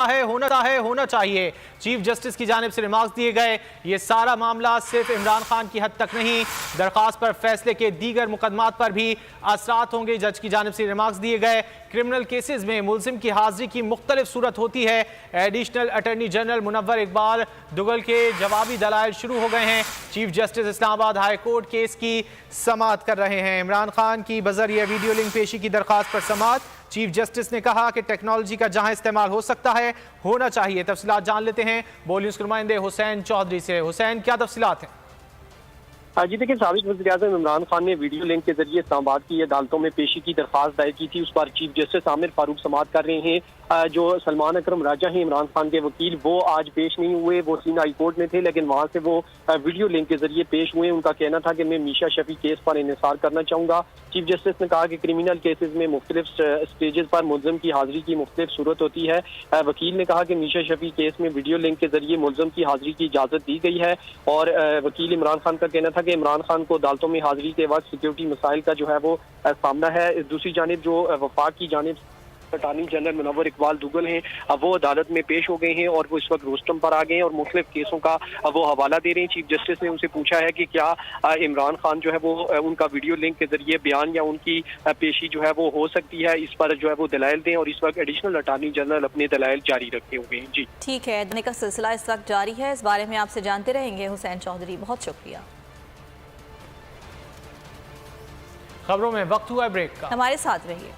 होना चाहिए। Chief justice की जानिब से रिमार्क्स दिए गए। ये सारा मामला सिर्फ इमरान खान की हद तक नहीं, दरखास्त पर फैसले के दीगर मुकदमात पर भी असरात होंगे। जज की जानिब से रिमार्क्स दिए गए। क्रिमिनल केसेस में मुलजिम की हाजिरी की मुख्तलिफ सूरत होती है। Additional attorney general Munawar Iqbal Duggal के जवाबी दलाइल शुरू हो गए हैं। Chief justice Islamabad high court case की समाअत कर रहे हैं। इमरान खान की बजरिए वीडियो लिंक पेशी की दरखास्त पर समाअत। चीफ जस्टिस ने कहा कि टेक्नोलॉजी का जहां इस्तेमाल हो सकता है होना चाहिए। तफसीलात जान लेते हैं बोल न्यूज़ के नुमाइंदे हुसैन चौधरी से। हुसैन, क्या तफसीलात हैं? जी देखिए, साबिक वज़ीर-ए-आज़म इमरान खान ने वीडियो लिंक के जरिए इस्लामाबाद की अदालतों में पेशी की दरखास्त दायर की थी। उस पर चीफ जस्टिस आमिर फारूक समाअत कर रहे हैं। जो सलमान अकरम राजा हैं इमरान खान के वकील, वो आज पेश नहीं हुए। वो सीना हाई कोर्ट में थे, लेकिन वहां से वो वीडियो लिंक के जरिए पेश हुए। उनका कहना था कि मैं मीशा शफी केस पर इन्हिसार करना चाहूंगा। चीफ जस्टिस ने कहा कि क्रिमिनल केसेस में मुख्तलिफ स्टेजेस पर मुलजिम की हाजिरी की मुख्तलिफ सूरत होती है। वकील ने कहा कि मीशा शफी केस में वीडियो लिंक के जरिए मुलजिम की हाजिरी की इजाजत दी गई है। और वकील इमरान खान का कहना था कि इमरान खान को अदालतों में हाजिरी के वक्त सिक्योरिटी मसाइल का जो है वो सामना है। दूसरी जानिब जो वफाक की जानिब अटॉर्नी जनरल मुनव्वर इकबाल दुगल हैं, वो अदालत में पेश हो गए हैं और वो इस वक्त रोस्टम पर आ गए हैं और मुख्तलिफ केसों का वो हवाला दे रहे हैं। चीफ जस्टिस ने उनसे पूछा है कि क्या इमरान खान जो है वो उनका वीडियो लिंक के जरिए बयान या उनकी पेशी जो है वो हो सकती है, इस पर जो है वो दलाइल दें। और इस वक्त एडिशनल अटॉर्नी जनरल अपने दलाइल जारी रखे हुए हैं। जी ठीक है, देने का सिलसिला इस वक्त जारी है। इस बारे में आपसे जानते रहेंगे हुसैन चौधरी, बहुत शुक्रिया। खबरों में वक्त हुआ ब्रेक का, हमारे साथ रहिए।